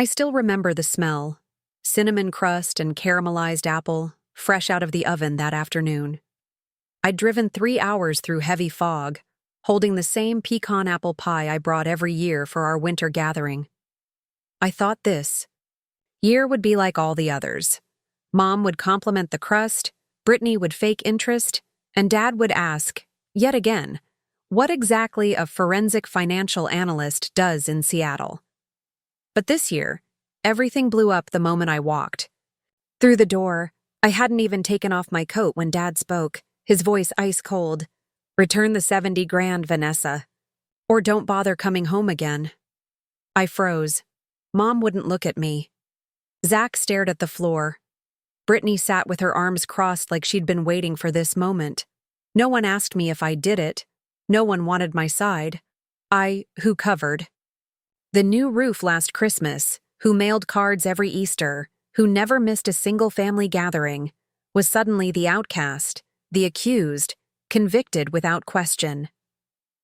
I still remember the smell: cinnamon crust and caramelized apple, fresh out of the oven that afternoon. I'd driven 3 hours through heavy fog, holding the same pecan apple pie I brought every year for our winter gathering. I thought this year would be like all the others. Mom would compliment the crust, Brittany would fake interest, and Dad would ask, yet again, what exactly a forensic financial analyst does in Seattle. But this year, everything blew up the moment I walked. Through the door, I hadn't even taken off my coat when Dad spoke, his voice ice cold. "Return the 70 grand, Vanessa. Or don't bother coming home again." I froze. Mom wouldn't look at me. Zach stared at the floor. Brittany sat with her arms crossed like she'd been waiting for this moment. No one asked me if I did it. No one wanted my side. Who covered? The new roof last Christmas, who mailed cards every Easter, who never missed a single family gathering, was suddenly the outcast, the accused, convicted without question.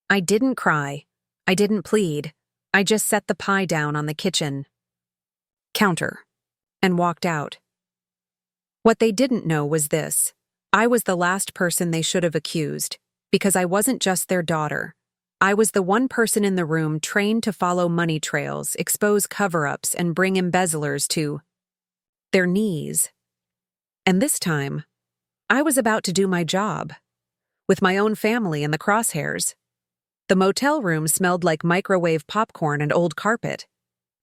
I didn't cry. I didn't plead. I just set the pie down on the kitchen counter and walked out. What they didn't know was this: I was the last person they should have accused, because I wasn't just their daughter. I was the one person in the room trained to follow money trails, expose cover-ups, and bring embezzlers to their knees. And this time, I was about to do my job, with my own family in the crosshairs. The motel room smelled like microwave popcorn and old carpet,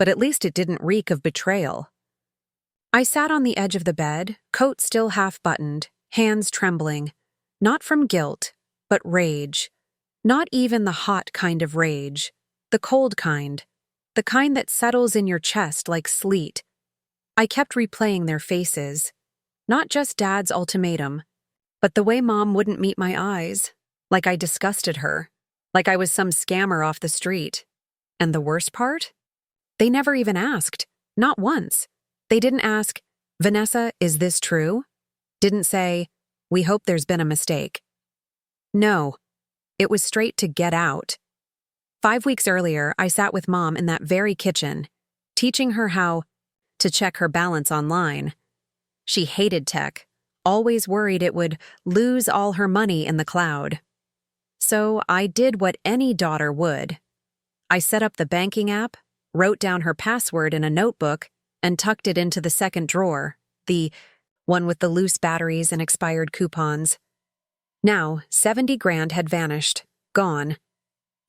but at least it didn't reek of betrayal. I sat on the edge of the bed, coat still half-buttoned, hands trembling, not from guilt, but rage. Not even the hot kind of rage, the cold kind, the kind that settles in your chest like sleet. I kept replaying their faces, not just Dad's ultimatum, but the way Mom wouldn't meet my eyes, like I disgusted her, like I was some scammer off the street. And the worst part? They never even asked, not once. They didn't ask, "Vanessa, is this true?" Didn't say, "We hope there's been a mistake." No. It was straight to get out. 5 weeks earlier, I sat with Mom in that very kitchen, teaching her how to check her balance online. She hated tech, always worried it would lose all her money in the cloud. So I did what any daughter would. I set up the banking app, wrote down her password in a notebook, and tucked it into the second drawer, the one with the loose batteries and expired coupons. Now, 70 grand had vanished, gone.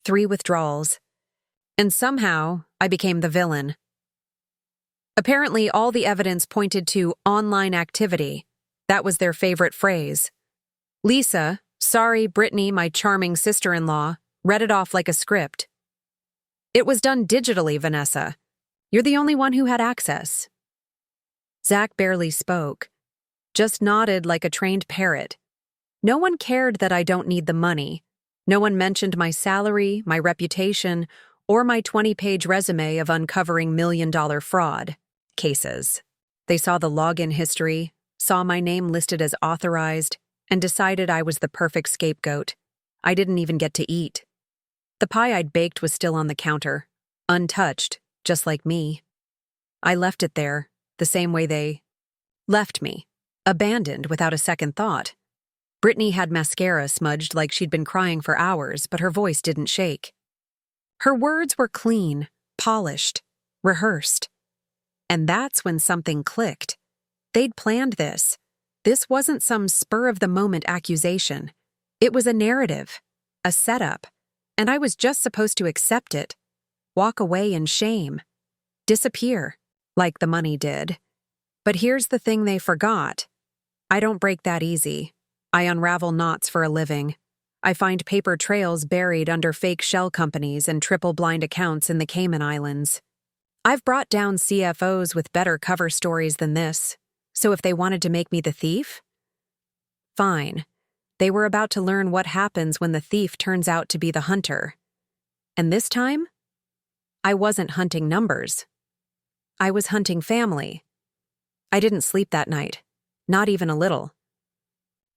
3 withdrawals. And somehow, I became the villain. Apparently, all the evidence pointed to online activity. That was their favorite phrase. Lisa, sorry, Brittany, my charming sister-in-law, read it off like a script. "It was done digitally, Vanessa. You're the only one who had access." Zach barely spoke, just nodded like a trained parrot. No one cared that I don't need the money. No one mentioned my salary, my reputation, or my 20-page resume of uncovering million-dollar fraud cases. They saw the login history, saw my name listed as authorized, and decided I was the perfect scapegoat. I didn't even get to eat. The pie I'd baked was still on the counter, untouched, just like me. I left it there, the same way they left me, abandoned without a second thought. Brittany had mascara smudged like she'd been crying for hours, but her voice didn't shake. Her words were clean, polished, rehearsed. And that's when something clicked. They'd planned this. This wasn't some spur-of-the-moment accusation. It was a narrative, a setup, and I was just supposed to accept it, walk away in shame, disappear, like the money did. But here's the thing they forgot. I don't break that easy. I unravel knots for a living. I find paper trails buried under fake shell companies and triple-blind accounts in the Cayman Islands. I've brought down CFOs with better cover stories than this, so if they wanted to make me the thief? Fine. They were about to learn what happens when the thief turns out to be the hunter. And this time, I wasn't hunting numbers. I was hunting family. I didn't sleep that night, not even a little.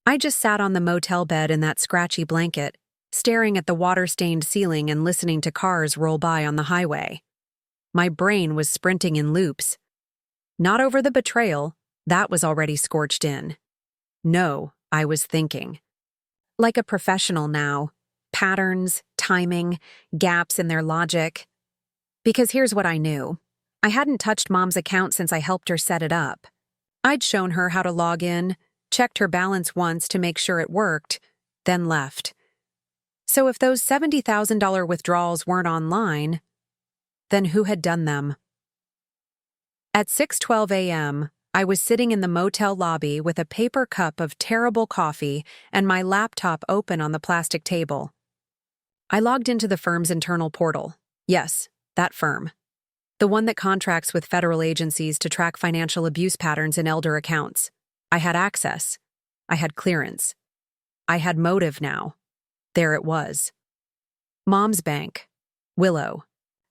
I just sat on the motel bed in that scratchy blanket, staring at the water-stained ceiling and listening to cars roll by on the highway. My brain was sprinting in loops. Not over the betrayal, that was already scorched in. No, I was thinking. Like a professional now. Patterns, timing, gaps in their logic. Because here's what I knew. I hadn't touched Mom's account since I helped her set it up. I'd shown her how to log in, checked her balance once to make sure it worked, then left. So if those $70,000 withdrawals weren't online, then who had done them? At 6:12 a.m., I was sitting in the motel lobby with a paper cup of terrible coffee and my laptop open on the plastic table. I logged into the firm's internal portal. Yes, that firm. The one that contracts with federal agencies to track financial abuse patterns in elder accounts. I had access. I had clearance. I had motive now. There it was. Mom's bank. Willow.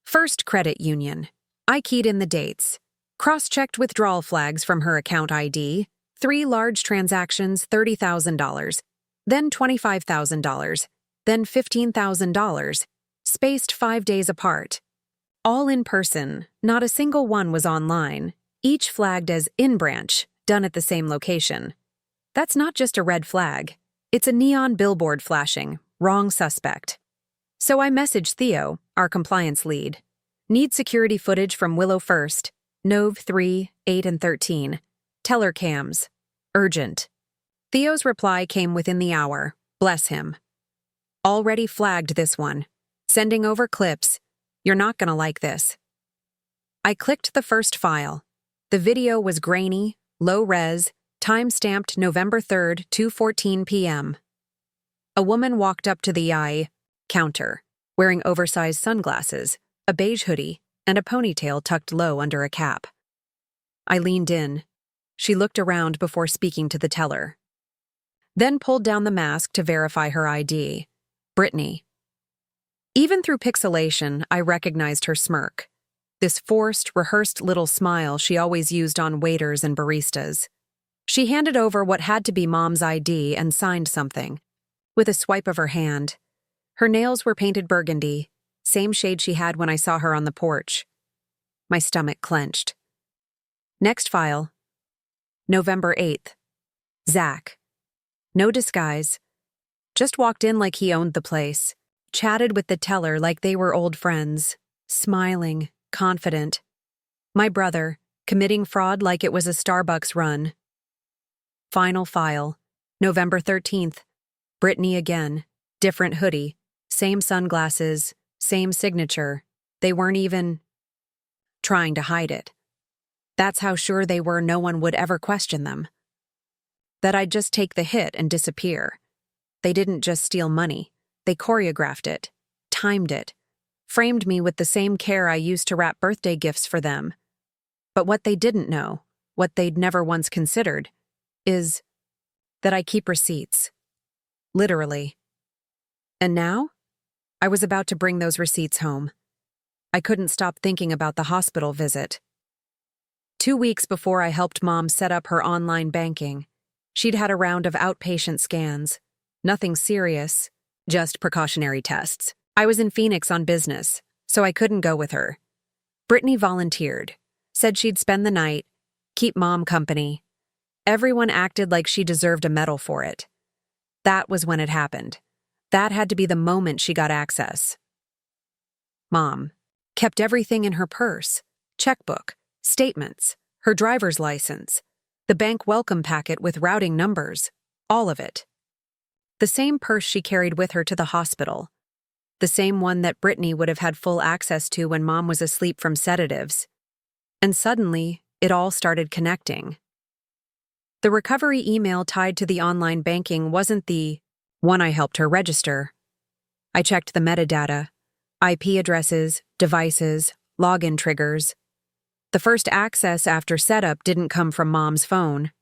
First Credit Union. I keyed in the dates. Cross-checked withdrawal flags from her account ID. 3 large transactions, $30,000. Then $25,000. Then $15,000. Spaced 5 days apart. All in person, not a single one was online, each flagged as in-branch, done at the same location. That's not just a red flag. It's a neon billboard flashing, wrong suspect. So I messaged Theo, our compliance lead. Need security footage from Willow First, Nov 3, 8, and 13. Teller cams. Urgent. Theo's reply came within the hour. Bless him. Already flagged this one. Sending over clips. You're not gonna like this. I clicked the first file. The video was grainy, low-res, time-stamped November 3rd, 2:14 p.m. A woman walked up to the counter, wearing oversized sunglasses, a beige hoodie, and a ponytail tucked low under a cap. I leaned in. She looked around before speaking to the teller. Then pulled down the mask to verify her ID. Brittany. Even through pixelation, I recognized her smirk. This forced, rehearsed little smile she always used on waiters and baristas. She handed over what had to be Mom's ID and signed something. With a swipe of her hand. Her nails were painted burgundy, same shade she had when I saw her on the porch. My stomach clenched. Next file. November 8th. Zach. No disguise. Just walked in like he owned the place. Chatted with the teller like they were old friends. Smiling, confident. My brother, committing fraud like it was a Starbucks run. Final file. November 13th. Brittany again. Different hoodie. Same sunglasses. Same signature. They weren't even trying to hide it. That's how sure they were no one would ever question them. That I'd just take the hit and disappear. They didn't just steal money. They choreographed it, timed it, framed me with the same care I used to wrap birthday gifts for them. But what they didn't know, what they'd never once considered, is that I keep receipts. Literally. And now? I was about to bring those receipts home. I couldn't stop thinking about the hospital visit. 2 weeks before I helped Mom set up her online banking, she'd had a round of outpatient scans. Nothing serious, just precautionary tests. I was in Phoenix on business, so I couldn't go with her. Brittany volunteered, said she'd spend the night, keep Mom company. Everyone acted like she deserved a medal for it. That was when it happened. That had to be the moment she got access. Mom kept everything in her purse, checkbook, statements, her driver's license, the bank welcome packet with routing numbers, all of it. The same purse she carried with her to the hospital. The same one that Brittany would have had full access to when Mom was asleep from sedatives. And suddenly, it all started connecting. The recovery email tied to the online banking wasn't the one I helped her register. I checked the metadata, IP addresses, devices, login triggers. The first access after setup didn't come from Mom's phone.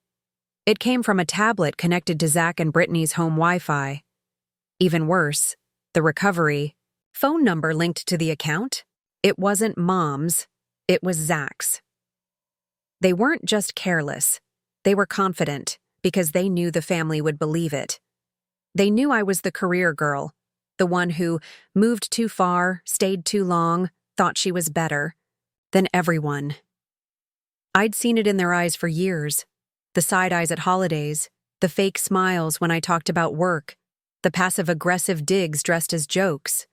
It came from a tablet connected to Zach and Brittany's home Wi-Fi. Even worse, the recovery phone number linked to the account? It wasn't Mom's, it was Zach's. They weren't just careless. They were confident, because they knew the family would believe it. They knew I was the career girl, the one who moved too far, stayed too long, thought she was better. then everyone. I'd seen it in their eyes for years. The side eyes at holidays, the fake smiles when I talked about work, the passive-aggressive digs dressed as jokes.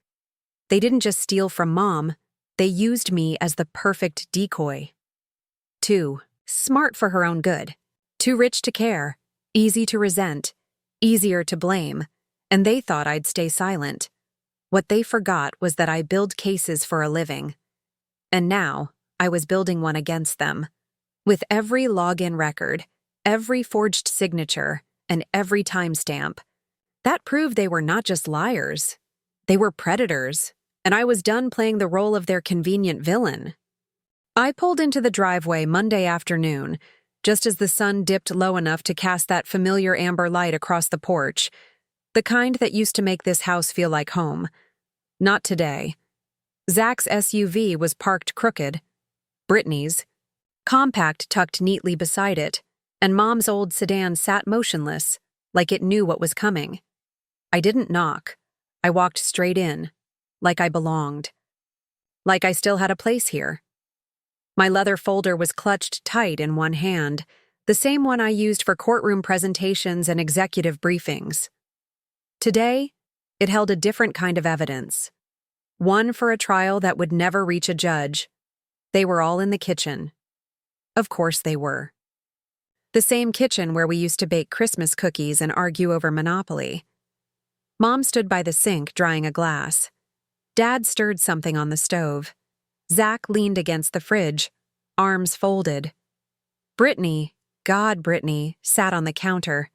They didn't just steal from Mom, they used me as the perfect decoy. Too smart for her own good, too rich to care, easy to resent, easier to blame, and they thought I'd stay silent. What they forgot was that I build cases for a living. And now, I was building one against them. With every login record, every forged signature, and every timestamp. That proved they were not just liars. They were predators, and I was done playing the role of their convenient villain. I pulled into the driveway Monday afternoon, just as the sun dipped low enough to cast that familiar amber light across the porch, the kind that used to make this house feel like home. Not today. Zach's SUV was parked crooked. Brittany's, compact tucked neatly beside it, and Mom's old sedan sat motionless, like it knew what was coming. I didn't knock. I walked straight in, like I belonged. Like I still had a place here. My leather folder was clutched tight in one hand, the same one I used for courtroom presentations and executive briefings. Today, it held a different kind of evidence. One for a trial that would never reach a judge. They were all in the kitchen. Of course they were. The same kitchen where we used to bake Christmas cookies and argue over Monopoly. Mom stood by the sink drying a glass. Dad stirred something on the stove. Zach leaned against the fridge, arms folded. Brittany, sat on the counter,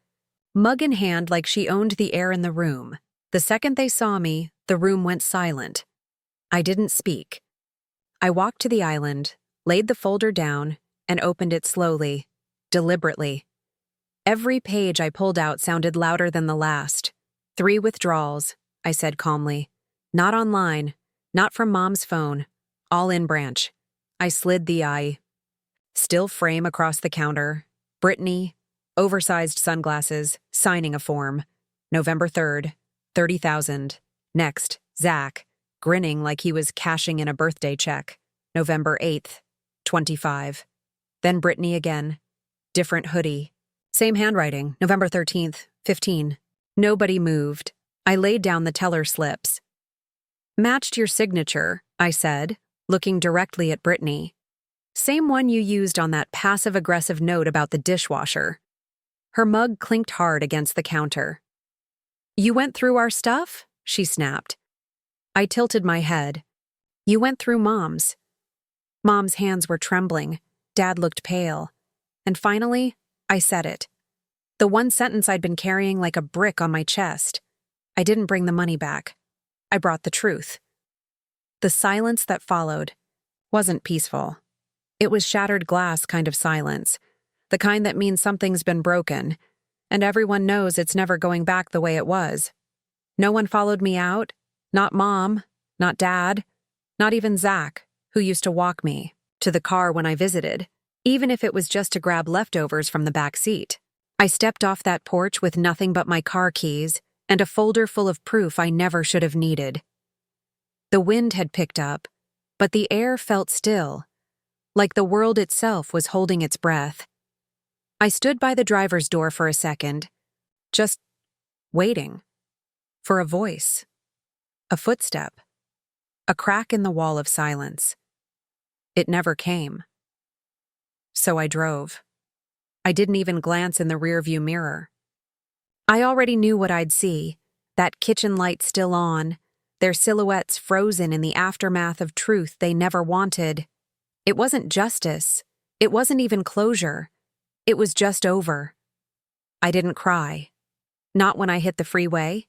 mug in hand like she owned the air in the room. The second they saw me, the room went silent. I didn't speak. I walked to the island, laid the folder down, and opened it slowly, deliberately. Every page I pulled out sounded louder than the last. 3 withdrawals, I said calmly. Not online, not from Mom's phone, all in branch. I slid the I. Still frame across the counter. Brittany, oversized sunglasses, signing a form. November 3rd, 30,000. Next, Zach, grinning like he was cashing in a birthday check. November 8th, 25. Then Brittany again. Different hoodie. Same handwriting, November 13th, 15. Nobody moved. I laid down the teller slips. Matched your signature, I said, looking directly at Brittany. Same one you used on that passive-aggressive note about the dishwasher. Her mug clinked hard against the counter. You went through our stuff? She snapped. I tilted my head. You went through Mom's. Mom's hands were trembling. Dad looked pale. And finally, I said it. The one sentence I'd been carrying like a brick on my chest. I didn't bring the money back. I brought the truth. The silence that followed wasn't peaceful. It was shattered glass kind of silence, the kind that means something's been broken, and everyone knows it's never going back the way it was. No one followed me out, not Mom, not Dad, not even Zach, who used to walk me to the car when I visited, even if it was just to grab leftovers from the back seat. I stepped off that porch with nothing but my car keys and a folder full of proof I never should have needed. The wind had picked up, but the air felt still, like the world itself was holding its breath. I stood by the driver's door for a second, just waiting for a voice, a footstep, a crack in the wall of silence. It never came. So I drove. I didn't even glance in the rearview mirror. I already knew what I'd see, that kitchen light still on, their silhouettes frozen in the aftermath of truth they never wanted. It wasn't justice. It wasn't even closure. It was just over. I didn't cry. Not when I hit the freeway.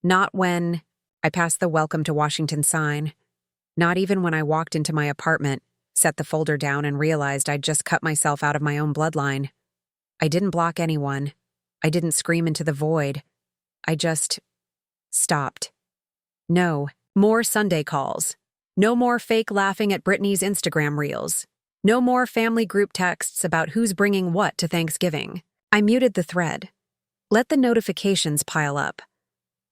Not when I passed the Welcome to Washington sign. Not even when I walked into my apartment, set the folder down, and realized I'd just cut myself out of my own bloodline. I didn't block anyone. I didn't scream into the void. I just stopped. No more Sunday calls. No more fake laughing at Brittany's Instagram reels. No more family group texts about who's bringing what to Thanksgiving. I muted the thread. Let the notifications pile up.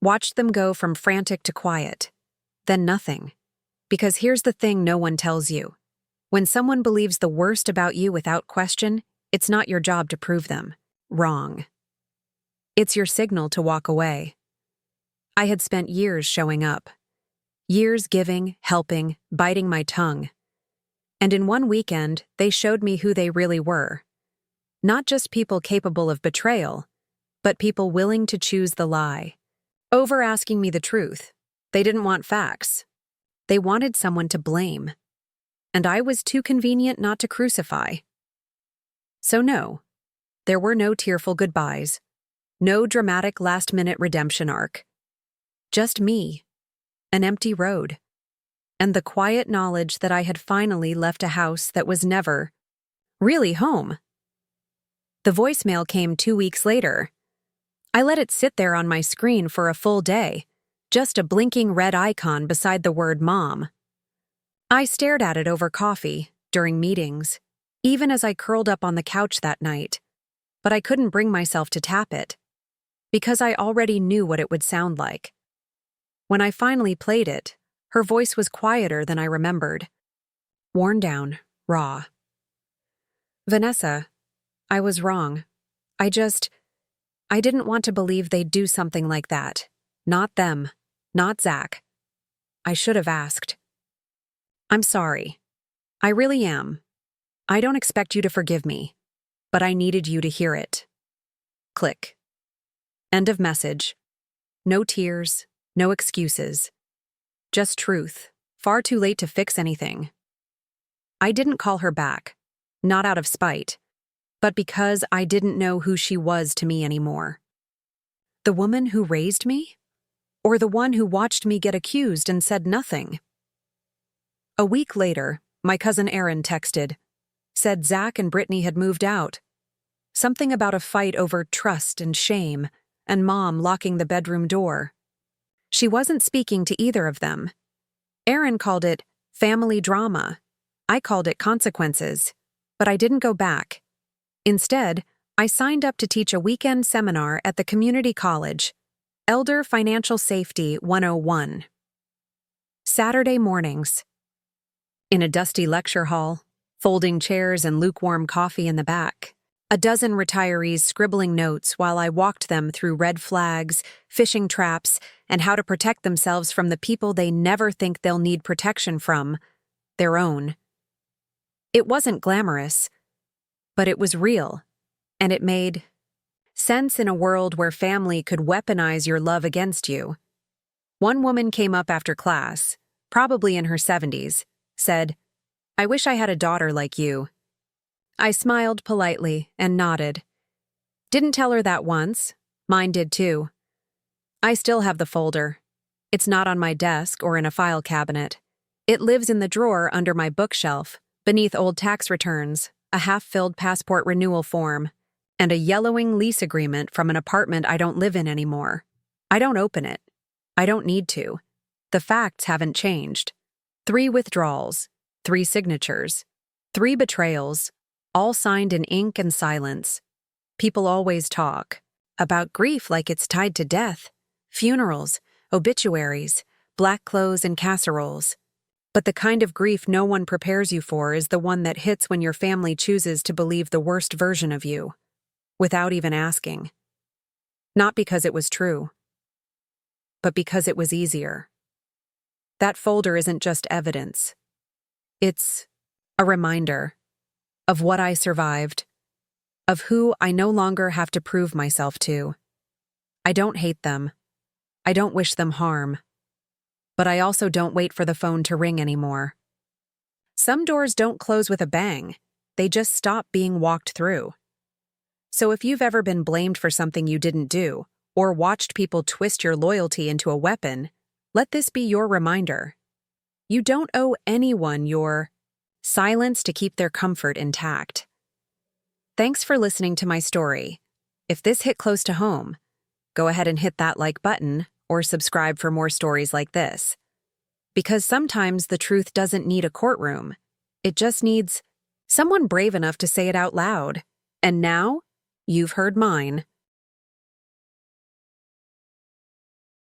Watched them go from frantic to quiet. Then nothing. Because here's the thing no one tells you. When someone believes the worst about you without question, it's not your job to prove them wrong. It's your signal to walk away. I had spent years showing up. Years giving, helping, biting my tongue. And in one weekend, they showed me who they really were. Not just people capable of betrayal, but people willing to choose the lie. Over asking me the truth. They didn't want facts. They wanted someone to blame. And I was too convenient not to crucify. So no, there were no tearful goodbyes. No dramatic last-minute redemption arc. Just me, an empty road, and the quiet knowledge that I had finally left a house that was never really home. The voicemail came 2 weeks later. I let it sit there on my screen for a full day, just a blinking red icon beside the word Mom. I stared at it over coffee, during meetings, even as I curled up on the couch that night, but I couldn't bring myself to tap it, because I already knew what it would sound like. When I finally played it, her voice was quieter than I remembered. Worn down, raw. Vanessa, I was wrong. I didn't want to believe they'd do something like that. Not them. Not Zach. I should have asked. I'm sorry. I really am. I don't expect you to forgive me, but I needed you to hear it. Click. End of message. No tears, no excuses. Just truth, far too late to fix anything. I didn't call her back, not out of spite, but because I didn't know who she was to me anymore. The woman who raised me? Or the one who watched me get accused and said nothing? A week later, my cousin Erin texted, said Zach and Brittany had moved out. Something about a fight over trust and shame, and Mom locking the bedroom door. She wasn't speaking to either of them. Erin called it family drama. I called it consequences, but I didn't go back. Instead, I signed up to teach a weekend seminar at the community college, Elder Financial Safety 101. Saturday mornings. In a dusty lecture hall, folding chairs and lukewarm coffee in the back, a dozen retirees scribbling notes while I walked them through red flags, phishing traps, and how to protect themselves from the people they never think they'll need protection from, their own. It wasn't glamorous, but it was real, and it made sense in a world where family could weaponize your love against you. One woman came up after class, probably in her 70s, said, "I wish I had a daughter like you." I smiled politely and nodded. Didn't tell her that once. Mine did too. I still have the folder. It's not on my desk or in a file cabinet. It lives in the drawer under my bookshelf, beneath old tax returns, a half-filled passport renewal form, and a yellowing lease agreement from an apartment I don't live in anymore. I don't open it. I don't need to. The facts haven't changed. 3 withdrawals, 3 signatures, 3 betrayals, all signed in ink and silence. People always talk about grief like it's tied to death, funerals, obituaries, black clothes and casseroles. But the kind of grief no one prepares you for is the one that hits when your family chooses to believe the worst version of you, without even asking. Not because it was true, but because it was easier. That folder isn't just evidence. It's a reminder of what I survived, of who I no longer have to prove myself to. I don't hate them. I don't wish them harm. But I also don't wait for the phone to ring anymore. Some doors don't close with a bang. They just stop being walked through. So if you've ever been blamed for something you didn't do, or watched people twist your loyalty into a weapon, let this be your reminder. You don't owe anyone your silence to keep their comfort intact. Thanks for listening to my story. If this hit close to home, go ahead and hit that like button or subscribe for more stories like this. Because sometimes the truth doesn't need a courtroom. It just needs someone brave enough to say it out loud. And now, you've heard mine.